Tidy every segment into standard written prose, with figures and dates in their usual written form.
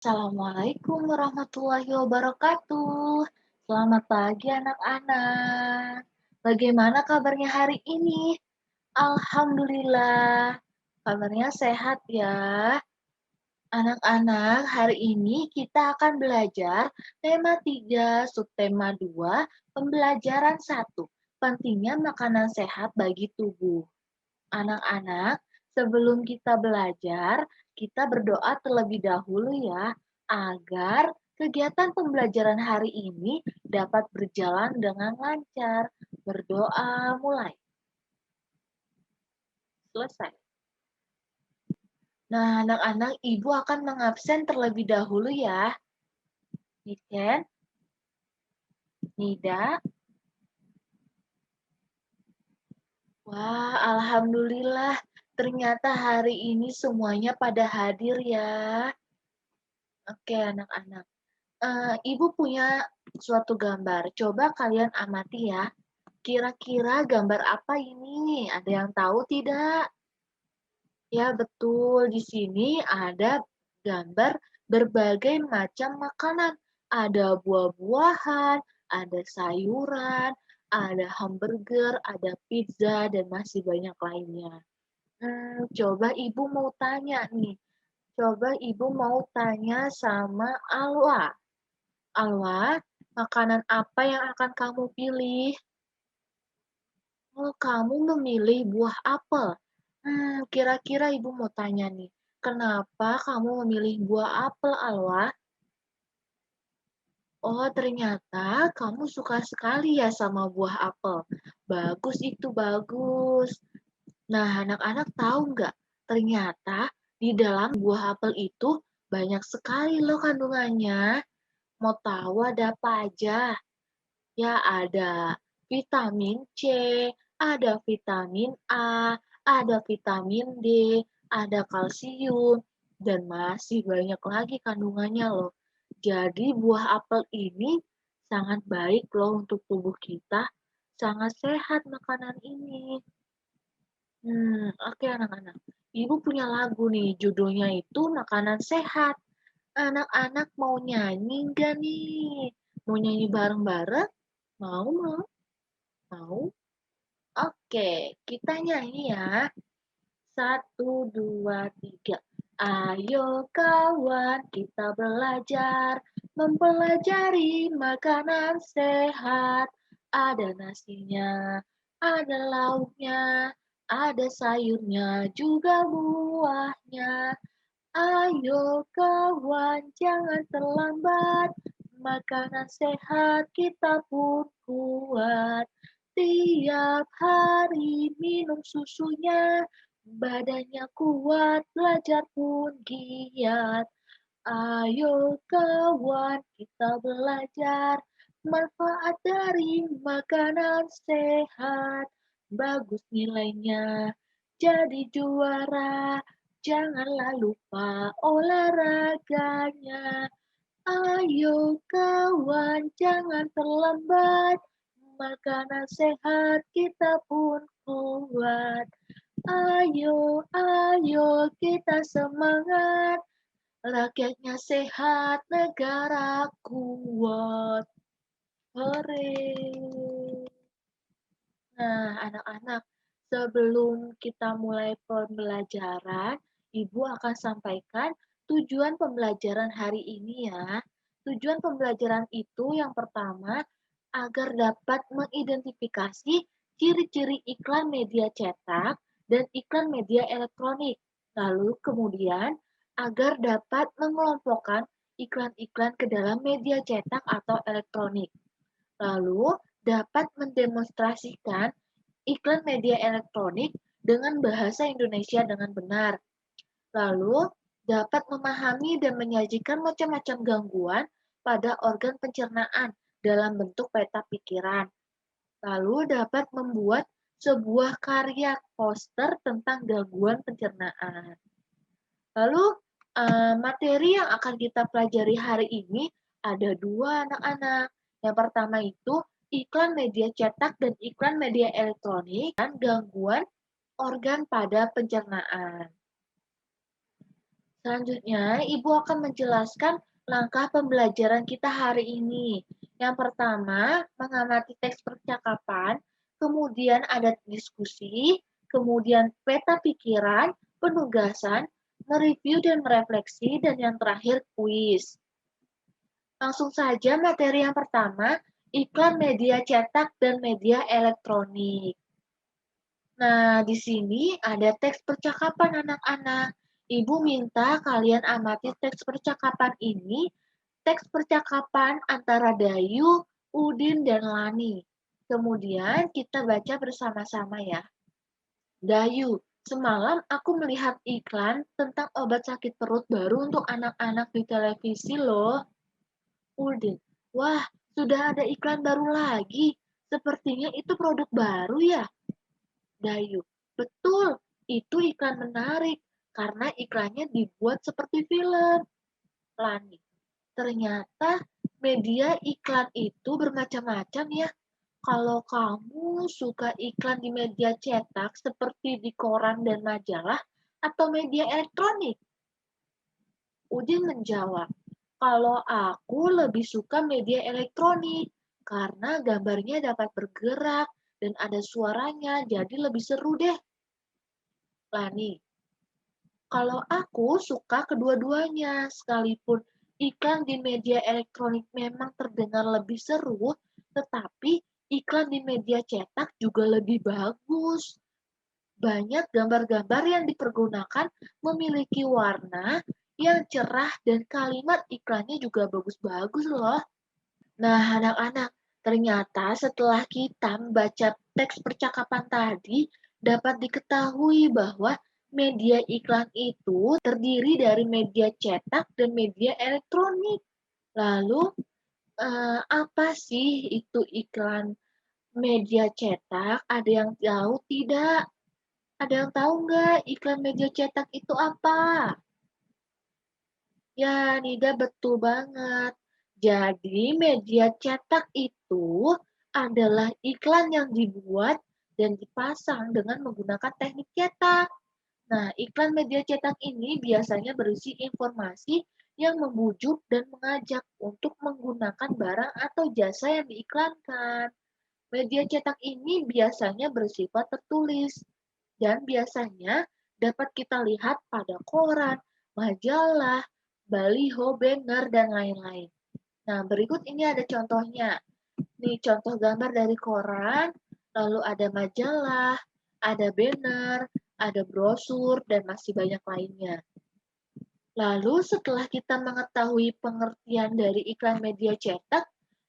Assalamualaikum warahmatullahi wabarakatuh. Selamat pagi anak-anak. Bagaimana kabarnya hari ini? Alhamdulillah. Kabarnya sehat ya. Anak-anak, hari ini kita akan belajar tema 3, subtema 2, pembelajaran 1. Pentingnya makanan sehat bagi tubuh. Anak-anak, sebelum kita belajar, kita berdoa terlebih dahulu ya, agar kegiatan pembelajaran hari ini dapat berjalan dengan lancar. Berdoa mulai. Selesai. Nah, anak-anak, Ibu akan mengabsen terlebih dahulu ya. Niken, Nida. Wah, alhamdulillah. Ternyata hari ini semuanya pada hadir ya. Oke, anak-anak. Ibu punya suatu gambar. Coba kalian amati ya. Kira-kira gambar apa ini? Ada yang tahu tidak? Ya, betul. Di sini ada gambar berbagai macam makanan. Ada buah-buahan, ada sayuran, ada hamburger, ada pizza, dan masih banyak lainnya. Coba Ibu mau tanya nih. Coba Ibu mau tanya sama Alwa. Alwa, makanan apa yang akan kamu pilih? Oh, kamu memilih buah apel. Kira-kira Ibu mau tanya nih, kenapa kamu memilih buah apel, Alwa? Oh, ternyata kamu suka sekali ya sama buah apel. Bagus itu, bagus. Nah, anak-anak tahu nggak? Ternyata di dalam buah apel itu banyak sekali loh kandungannya. Mau tahu ada apa aja? Ya, ada vitamin C, ada vitamin A, ada vitamin D, ada kalsium, dan masih banyak lagi kandungannya loh. Jadi buah apel ini sangat baik loh untuk tubuh kita, sangat sehat makanan ini. Oke anak-anak. Ibu punya lagu nih, judulnya itu Makanan Sehat. Anak-anak mau nyanyi nggak nih? Mau nyanyi bareng-bareng? Mau, mau? Mau? Oke, kita nyanyi ya. Satu, dua, tiga. Ayo kawan, kita belajar. Mempelajari makanan sehat. Ada nasinya, ada lauknya, ada sayurnya, juga buahnya. Ayo kawan, jangan terlambat. Makanan sehat kita pun kuat. Tiap hari minum susunya, badannya kuat, belajar pun giat. Ayo kawan, kita belajar manfaat dari makanan sehat. Bagus nilainya, jadi juara. Janganlah lupa olahraganya. Ayo kawan, jangan terlambat. Makanan sehat kita pun kuat. Ayo, ayo kita semangat. Rakyatnya sehat, negara kuat. Hore! Nah, anak-anak, sebelum kita mulai pembelajaran, Ibu akan sampaikan tujuan pembelajaran hari ini ya. Tujuan pembelajaran itu yang pertama, agar dapat mengidentifikasi ciri-ciri iklan media cetak dan iklan media elektronik. Lalu kemudian, agar dapat mengelompokkan iklan-iklan ke dalam media cetak atau elektronik. Lalu, dapat mendemonstrasikan iklan media elektronik dengan bahasa Indonesia dengan benar. Lalu, dapat memahami dan menyajikan macam-macam gangguan pada organ pencernaan dalam bentuk peta pikiran. Lalu, dapat membuat sebuah karya poster tentang gangguan pencernaan. Lalu, materi yang akan kita pelajari hari ini ada dua anak-anak. Yang pertama itu iklan media cetak dan iklan media elektronik dan gangguan organ pada pencernaan. Selanjutnya, Ibu akan menjelaskan langkah pembelajaran kita hari ini. Yang pertama, mengamati teks percakapan, kemudian ada diskusi, kemudian peta pikiran, penugasan, mereview dan merefleksi, dan yang terakhir kuis. Langsung saja materi yang pertama, iklan media cetak dan media elektronik. Nah, di sini ada teks percakapan anak-anak. Ibu minta kalian amati teks percakapan ini, teks percakapan antara Dayu, Udin, dan Lani. Kemudian kita baca bersama-sama ya. Dayu, semalam aku melihat iklan tentang obat sakit perut baru untuk anak-anak di televisi loh. Udin, wah, sudah ada iklan baru lagi. Sepertinya itu produk baru ya. Dayu, betul, itu iklan menarik karena iklannya dibuat seperti film. Lani, ternyata media iklan itu bermacam-macam ya. Kalau kamu suka iklan di media cetak seperti di koran dan majalah atau media elektronik? Udin menjawab, kalau aku lebih suka media elektronik karena gambarnya dapat bergerak dan ada suaranya, jadi lebih seru deh. Lani, kalau aku suka kedua-duanya, sekalipun iklan di media elektronik memang terdengar lebih seru, tetapi iklan di media cetak juga lebih bagus. Banyak gambar-gambar yang dipergunakan memiliki warna yang cerah dan kalimat iklannya juga bagus-bagus loh. Nah, anak-anak, ternyata setelah kita membaca teks percakapan tadi, dapat diketahui bahwa media iklan itu terdiri dari media cetak dan media elektronik. Lalu, apa sih itu iklan media cetak? Ada yang tahu tidak? Ada yang tahu nggak iklan media cetak itu apa? Ya, Nida betul banget. Jadi, media cetak itu adalah iklan yang dibuat dan dipasang dengan menggunakan teknik cetak. Nah, iklan media cetak ini biasanya berisi informasi yang membujuk dan mengajak untuk menggunakan barang atau jasa yang diiklankan. Media cetak ini biasanya bersifat tertulis dan biasanya dapat kita lihat pada koran, majalah, baliho, banner, dan lain-lain. Nah, berikut ini ada contohnya. Nih, contoh gambar dari koran, lalu ada majalah, ada banner, ada brosur, dan masih banyak lainnya. Lalu setelah kita mengetahui pengertian dari iklan media cetak,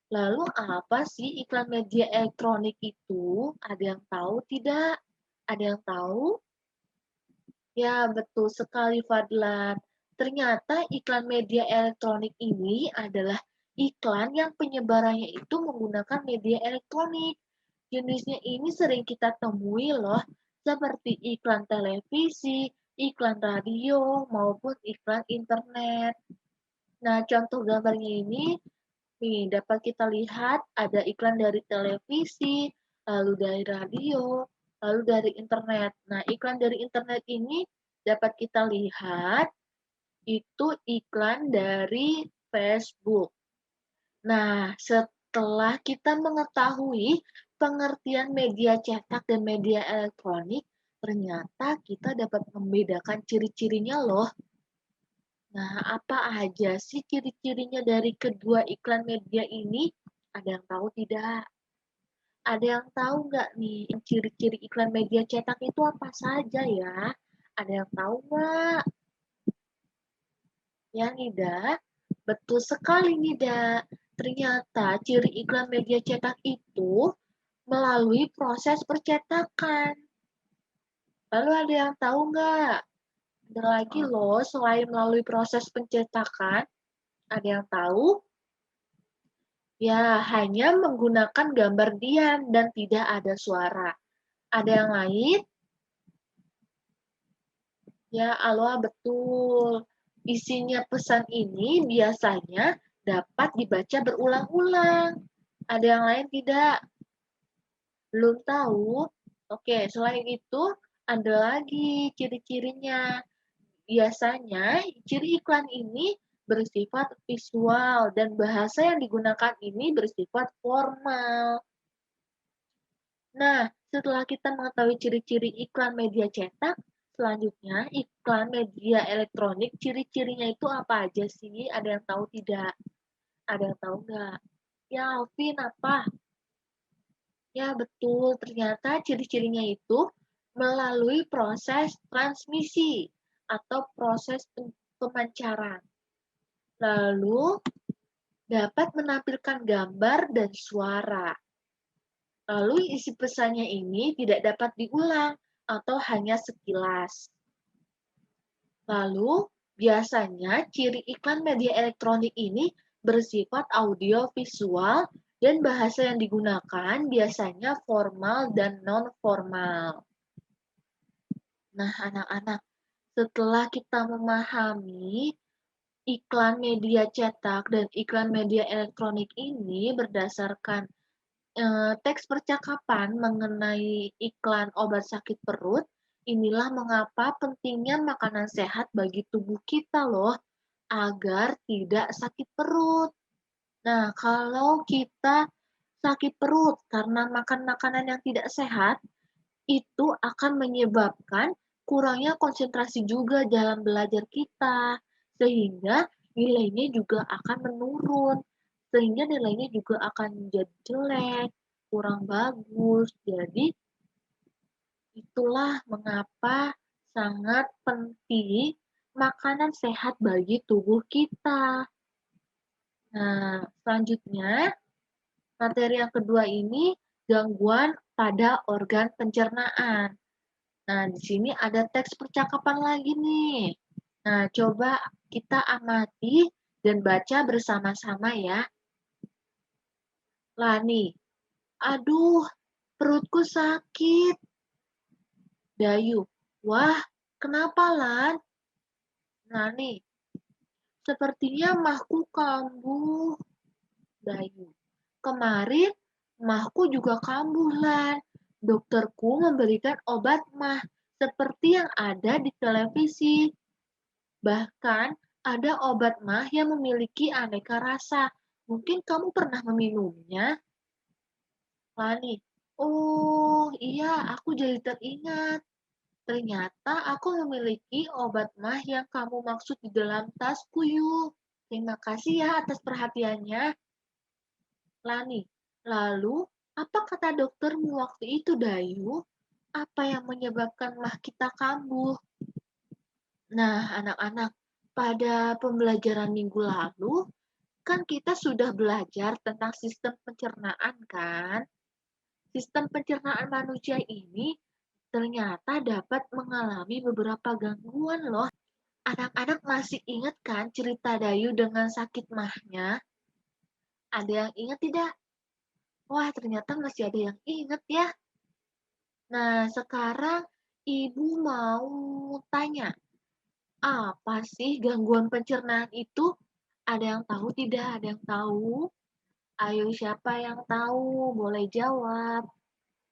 lalu apa sih iklan media elektronik itu? Ada yang tahu tidak? Ada yang tahu? Ya, betul sekali Fadlan. Ternyata iklan media elektronik ini adalah iklan yang penyebarannya itu menggunakan media elektronik. Jenisnya ini sering kita temui loh, seperti iklan televisi, iklan radio, maupun iklan internet. Nah, contoh gambarnya ini nih dapat kita lihat ada iklan dari televisi, lalu dari radio, lalu dari internet. Nah, iklan dari internet ini dapat kita lihat itu iklan dari Facebook. Nah, setelah kita mengetahui pengertian media cetak dan media elektronik, ternyata kita dapat membedakan ciri-cirinya loh. Nah, apa aja sih ciri-cirinya dari kedua iklan media ini? Ada yang tahu tidak? Ada yang tahu nggak nih ciri-ciri iklan media cetak itu apa saja ya? Ada yang tahu nggak? Ya, Nida? Betul sekali, Nida. Ternyata ciri iklan media cetak itu melalui proses percetakan. Lalu ada yang tahu nggak? Ada lagi loh, selain melalui proses pencetakan, ada yang tahu? Ya, hanya menggunakan gambar diam dan tidak ada suara. Ada yang lain? Ya, Aloha betul. Isinya pesan ini biasanya dapat dibaca berulang-ulang. Ada yang lain tidak? Belum tahu? Oke, selain itu ada lagi ciri-cirinya. Biasanya, ciri iklan ini bersifat visual dan bahasa yang digunakan ini bersifat formal. Nah, setelah kita mengetahui ciri-ciri iklan media cetak, selanjutnya iklan media elektronik, ciri-cirinya itu apa aja sih? Ada yang tahu tidak? Ada yang tahu nggak? Ya, Alvin, apa? Ya, betul. Ternyata ciri-cirinya itu melalui proses transmisi atau proses pemancaran. Lalu, dapat menampilkan gambar dan suara. Lalu isi pesannya ini tidak dapat diulang atau hanya sekilas. Lalu, biasanya ciri iklan media elektronik ini bersifat audio visual dan bahasa yang digunakan biasanya formal dan non-formal. Nah, anak-anak, setelah kita memahami iklan media cetak dan iklan media elektronik ini berdasarkan teks percakapan mengenai iklan obat sakit perut, inilah mengapa pentingnya makanan sehat bagi tubuh kita loh, agar tidak sakit perut. Nah, kalau kita sakit perut karena makan makanan yang tidak sehat, itu akan menyebabkan kurangnya konsentrasi juga dalam belajar kita, sehingga nilainya juga akan menurun, sehingga nilainya juga akan menjadi jelek, kurang bagus. Jadi, itulah mengapa sangat penting makanan sehat bagi tubuh kita. Nah, selanjutnya, materi yang kedua ini gangguan pada organ pencernaan. Nah, di sini ada teks percakapan lagi nih. Nah, coba kita amati dan baca bersama-sama ya. Lani, aduh, perutku sakit. Dayu, wah, kenapa Lan? Lani, sepertinya mahku kambuh. Dayu, kemarin mahku juga kambuh Lan. Dokterku memberikan obat mah seperti yang ada di televisi. Bahkan ada obat mah yang memiliki aneka rasa. Mungkin kamu pernah meminumnya? Lani, oh iya aku jadi teringat. Ternyata aku memiliki obat mah yang kamu maksud di dalam tasku yuk. Terima kasih ya atas perhatiannya. Lani, lalu apa kata doktermu waktu itu Dayu? Apa yang menyebabkan mah kita kambuh? Nah, anak-anak, pada pembelajaran minggu lalu, kan kita sudah belajar tentang sistem pencernaan kan? Sistem pencernaan manusia ini ternyata dapat mengalami beberapa gangguan loh. Anak-anak masih ingat kan cerita Dayu dengan sakit mahnya? Ada yang ingat tidak? Wah, ternyata masih ada yang ingat ya. Nah, sekarang Ibu mau tanya, apa sih gangguan pencernaan itu? Ada yang tahu tidak? Ada yang tahu? Ayo siapa yang tahu? Boleh jawab.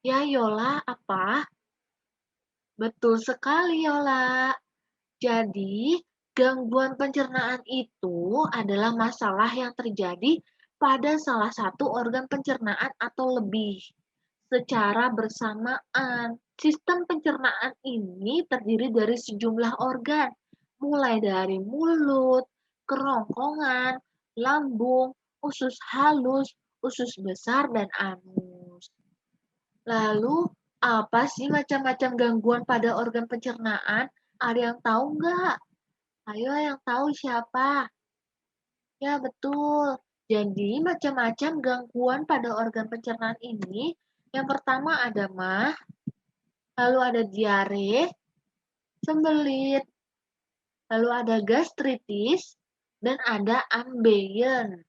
Ya Yola, apa? Betul sekali Yola. Jadi, gangguan pencernaan itu adalah masalah yang terjadi pada salah satu organ pencernaan atau lebih secara bersamaan. Sistem pencernaan ini terdiri dari sejumlah organ, mulai dari mulut, kerongkongan, lambung, usus halus, usus besar, dan anus. Lalu, apa sih macam-macam gangguan pada organ pencernaan? Ada yang tahu nggak? Ayo yang tahu siapa? Ya, betul. Jadi, macam-macam gangguan pada organ pencernaan ini. Yang pertama ada mah, lalu ada diare, sembelit, lalu ada gastritis, dan ada ambeien.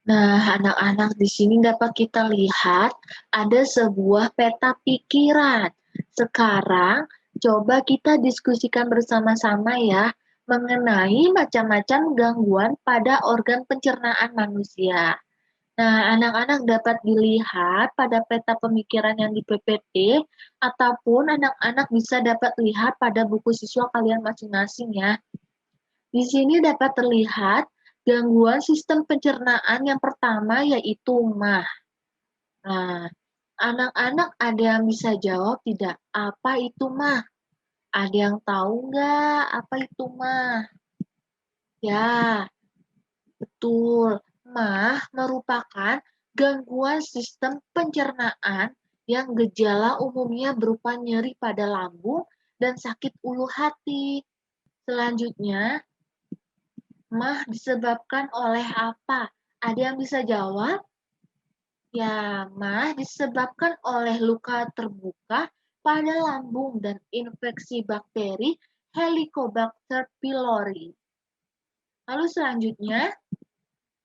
Nah, anak-anak di sini dapat kita lihat ada sebuah peta pikiran. Sekarang, coba kita diskusikan bersama-sama ya mengenai macam-macam gangguan pada organ pencernaan manusia. Nah, anak-anak dapat dilihat pada peta pemikiran yang di PPT, ataupun anak-anak bisa dapat lihat pada buku siswa kalian masing-masing ya. Di sini dapat terlihat gangguan sistem pencernaan yang pertama yaitu MAH. Nah, anak-anak ada yang bisa jawab tidak? Apa itu MAH? Ada yang tahu nggak apa itu MAH? Ya, betul. MAH merupakan gangguan sistem pencernaan yang gejala umumnya berupa nyeri pada lambung dan sakit ulu hati. Selanjutnya, MAH disebabkan oleh apa? Ada yang bisa jawab? Ya, MAH disebabkan oleh luka terbuka pada lambung dan infeksi bakteri Helicobacter pylori. Lalu selanjutnya,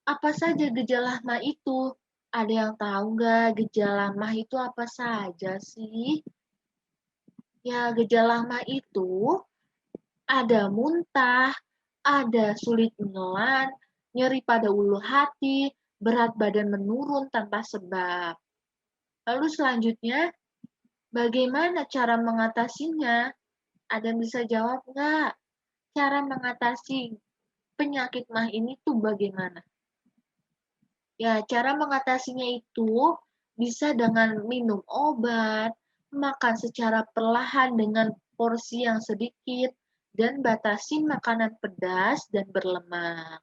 apa saja gejala MAH itu? Ada yang tahu nggak gejala MAH itu apa saja sih? Ya, gejala MAH itu ada muntah, ada sulit menelan, nyeri pada ulu hati, berat badan menurun tanpa sebab. Lalu selanjutnya, bagaimana cara mengatasinya? Ada yang bisa jawab nggak? Cara mengatasi penyakit MAH ini tuh bagaimana? Ya, cara mengatasinya itu bisa dengan minum obat, makan secara perlahan dengan porsi yang sedikit, dan batasi makanan pedas dan berlemak.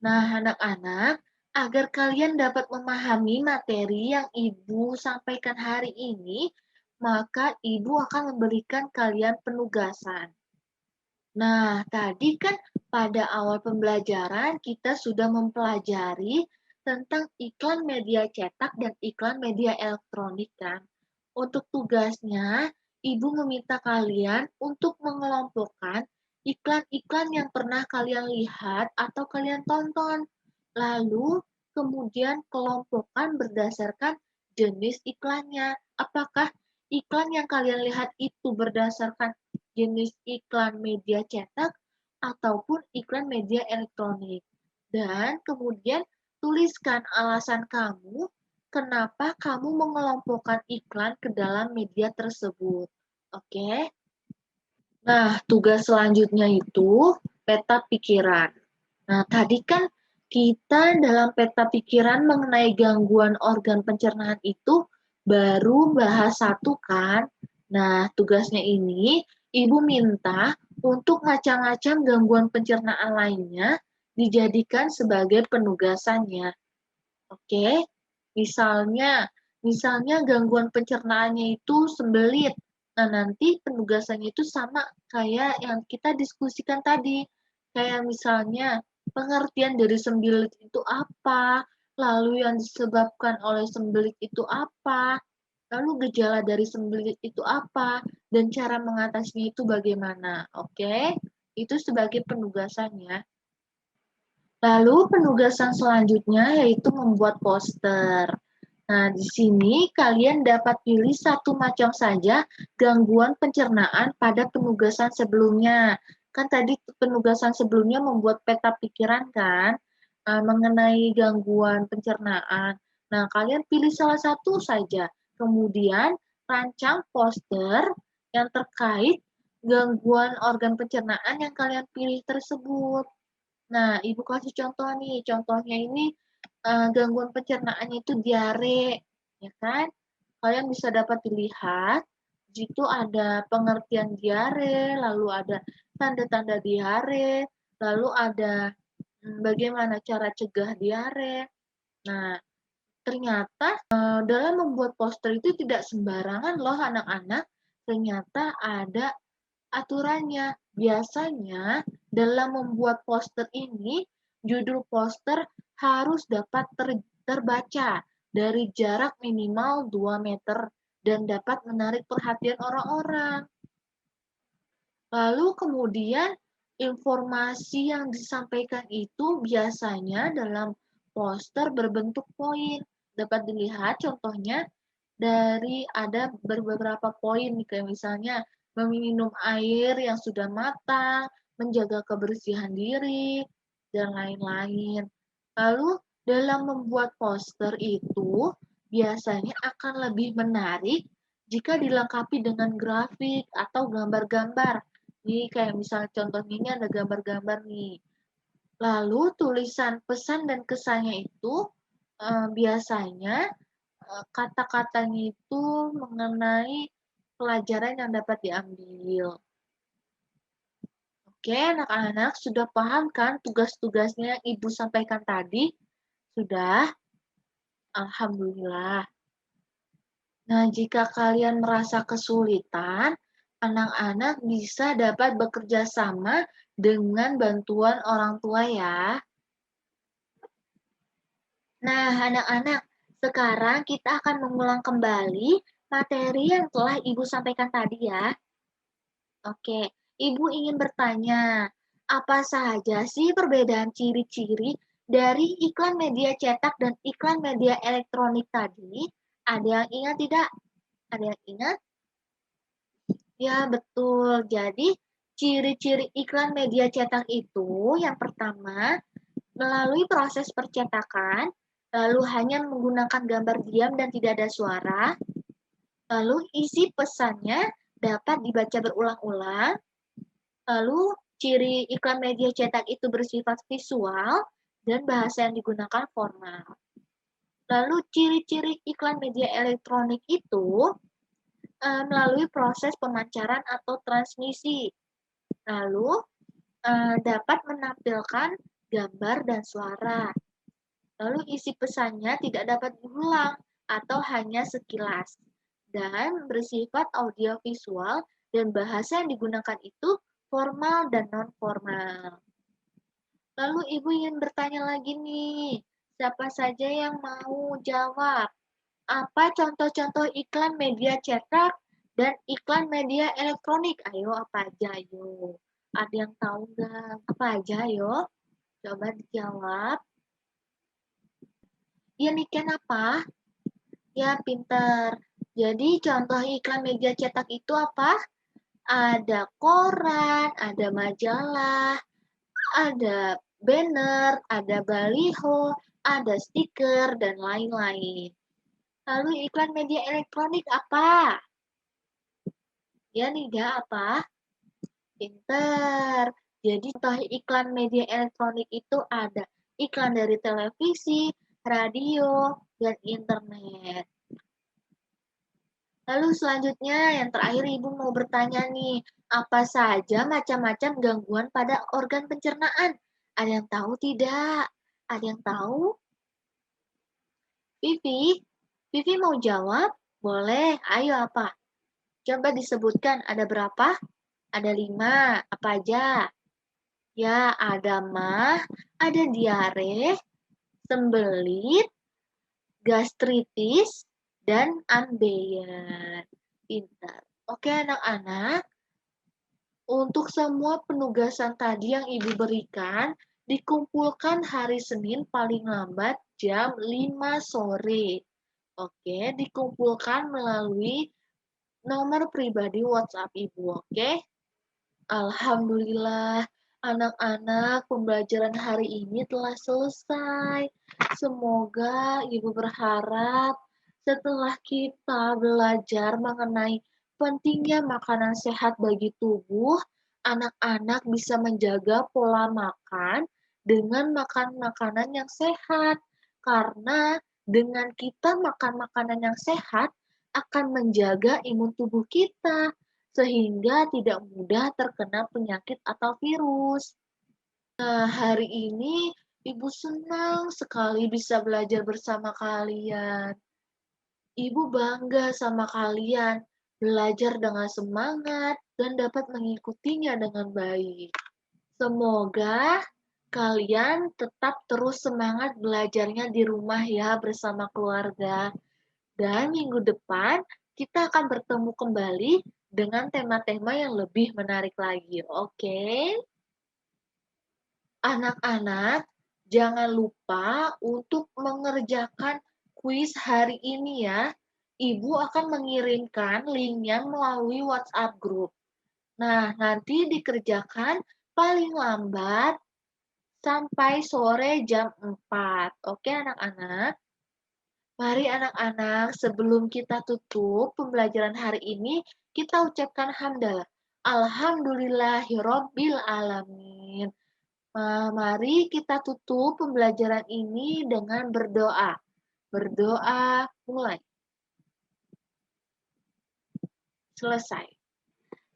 Nah, anak-anak, agar kalian dapat memahami materi yang Ibu sampaikan hari ini, maka Ibu akan memberikan kalian penugasan. Nah, tadi kan pada awal pembelajaran kita sudah mempelajari tentang iklan media cetak dan iklan media elektronik kan. Untuk tugasnya, Ibu meminta kalian untuk mengelompokkan iklan-iklan yang pernah kalian lihat atau kalian tonton. Lalu, kemudian kelompokkan berdasarkan jenis iklannya. Apakah iklan yang kalian lihat itu berdasarkan jenis iklan media cetak ataupun iklan media elektronik. Dan kemudian tuliskan alasan kamu kenapa kamu mengelompokkan iklan ke dalam media tersebut. Oke? Nah, tugas selanjutnya itu peta pikiran. Nah, tadi kan kita dalam peta pikiran mengenai gangguan organ pencernaan itu baru bahas satu kan. Nah, tugasnya ini Ibu minta untuk macam-macam gangguan pencernaan lainnya dijadikan sebagai penugasannya. Oke? Misalnya, misalnya gangguan pencernaannya itu sembelit. Nah, nanti penugasannya itu sama kayak yang kita diskusikan tadi. Kayak misalnya, pengertian dari sembelit itu apa, lalu yang disebabkan oleh sembelit itu apa, lalu gejala dari sembelit itu apa, dan cara mengatasinya itu bagaimana. Oke? Itu sebagai penugasannya. Lalu penugasan selanjutnya yaitu membuat poster. Nah, di sini kalian dapat pilih satu macam saja gangguan pencernaan pada penugasan sebelumnya. Kan tadi penugasan sebelumnya membuat peta pikiran kan, mengenai gangguan pencernaan. Nah, kalian pilih salah satu saja. Kemudian rancang poster yang terkait gangguan organ pencernaan yang kalian pilih tersebut. Nah, Ibu kasih contoh nih. Contohnya ini gangguan pencernaannya itu diare, ya kan? Kalian bisa dapat dilihat di situ ada pengertian diare, lalu ada tanda-tanda diare, lalu ada bagaimana cara cegah diare. Nah, ternyata dalam membuat poster itu tidak sembarangan loh anak-anak. Ternyata ada aturannya. Biasanya dalam membuat poster ini, judul poster harus dapat terbaca dari jarak minimal 2 meter dan dapat menarik perhatian orang-orang. Lalu kemudian informasi yang disampaikan itu biasanya dalam poster berbentuk poin. Dapat dilihat contohnya dari ada beberapa poin kayak misalnya meminum air yang sudah matang, menjaga kebersihan diri, dan lain-lain. Lalu Dalam membuat poster itu biasanya akan lebih menarik jika dilengkapi dengan grafik atau gambar-gambar. Nih kayak misalnya contohnya ini ada gambar-gambar nih. Lalu tulisan pesan dan kesannya itu biasanya kata-katanya itu mengenai pelajaran yang dapat diambil. Oke, anak-anak sudah paham kan tugas-tugasnya yang Ibu sampaikan tadi? Sudah? Alhamdulillah. Nah, jika kalian merasa kesulitan, anak-anak bisa dapat bekerja sama dengan bantuan orang tua ya. Nah, anak-anak, sekarang kita akan mengulang kembali materi yang telah Ibu sampaikan tadi ya. Oke, Ibu ingin bertanya, apa saja sih perbedaan ciri-ciri dari iklan media cetak dan iklan media elektronik tadi? Ada yang ingat tidak? Ada yang ingat? Ya, betul. Jadi, ciri-ciri iklan media cetak itu yang pertama, melalui proses percetakan, lalu hanya menggunakan gambar diam dan tidak ada suara, lalu isi pesannya dapat dibaca berulang-ulang, lalu ciri iklan media cetak itu bersifat visual dan bahasa yang digunakan formal. Lalu ciri-ciri iklan media elektronik itu melalui proses pemancaran atau transmisi. Lalu dapat menampilkan gambar dan suara. Lalu isi pesannya tidak dapat diulang atau hanya sekilas dan bersifat audiovisual dan bahasa yang digunakan itu formal dan non-formal. Lalu Ibu ingin bertanya lagi nih, siapa saja yang mau jawab? Apa contoh-contoh iklan media cetak dan iklan media elektronik? Ayo, apa aja? Ayo. Ada yang tahu nggak? Apa aja? Ayo, coba dijawab. Ya, Niken apa? Ya, pinter. Jadi, contoh iklan media cetak itu apa? Ada koran, ada majalah, ada banner, ada baliho, ada stiker, dan lain-lain. Lalu iklan media elektronik apa? Ya, Nida apa? Pinter. Jadi contoh iklan media elektronik itu ada iklan dari televisi, radio, dan internet. Lalu selanjutnya yang terakhir Ibu mau bertanya nih, apa saja macam-macam gangguan pada organ pencernaan? Ada yang tahu tidak? Ada yang tahu? Vivi? Vivi mau jawab? Boleh, ayo apa? Coba disebutkan ada berapa? Ada 5, apa aja? Ya, ada mah, ada diare, sembelit, gastritis, dan ambeien. Pintar. Oke anak-anak, untuk semua penugasan tadi yang Ibu berikan, dikumpulkan hari Senin paling lambat jam 5 sore. Oke, dikumpulkan melalui nomor pribadi WhatsApp Ibu, oke? Alhamdulillah, anak-anak pembelajaran hari ini telah selesai. Semoga Ibu berharap setelah kita belajar mengenai pentingnya makanan sehat bagi tubuh, anak-anak bisa menjaga pola makan dengan makan makanan yang sehat. Karena dengan kita makan makanan yang sehat akan menjaga imun tubuh kita sehingga tidak mudah terkena penyakit atau virus. Nah, hari ini Ibu senang sekali bisa belajar bersama kalian. Ibu bangga sama kalian, belajar dengan semangat dan dapat mengikutinya dengan baik. Semoga kalian tetap terus semangat belajarnya di rumah ya bersama keluarga. Dan minggu depan kita akan bertemu kembali dengan tema-tema yang lebih menarik lagi. Oke? Anak-anak, jangan lupa untuk mengerjakan kuis hari ini ya. Ibu akan mengirimkan linknya melalui WhatsApp group. Nah, nanti dikerjakan paling lambat sampai sore jam 4. Oke anak-anak? Mari anak-anak, sebelum kita tutup pembelajaran hari ini, kita ucapkan hamdalah. Alhamdulillahirobbil alamin. Mari kita tutup pembelajaran ini dengan berdoa. Berdoa, mulai. Selesai.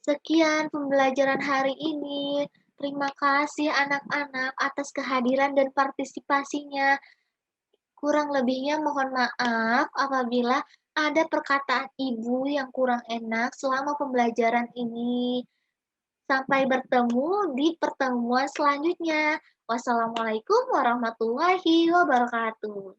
Sekian pembelajaran hari ini. Terima kasih anak-anak atas kehadiran dan partisipasinya. Kurang lebihnya mohon maaf apabila ada perkataan ibu yang kurang enak selama pembelajaran ini. Sampai bertemu di pertemuan selanjutnya. Wassalamualaikum warahmatullahi wabarakatuh.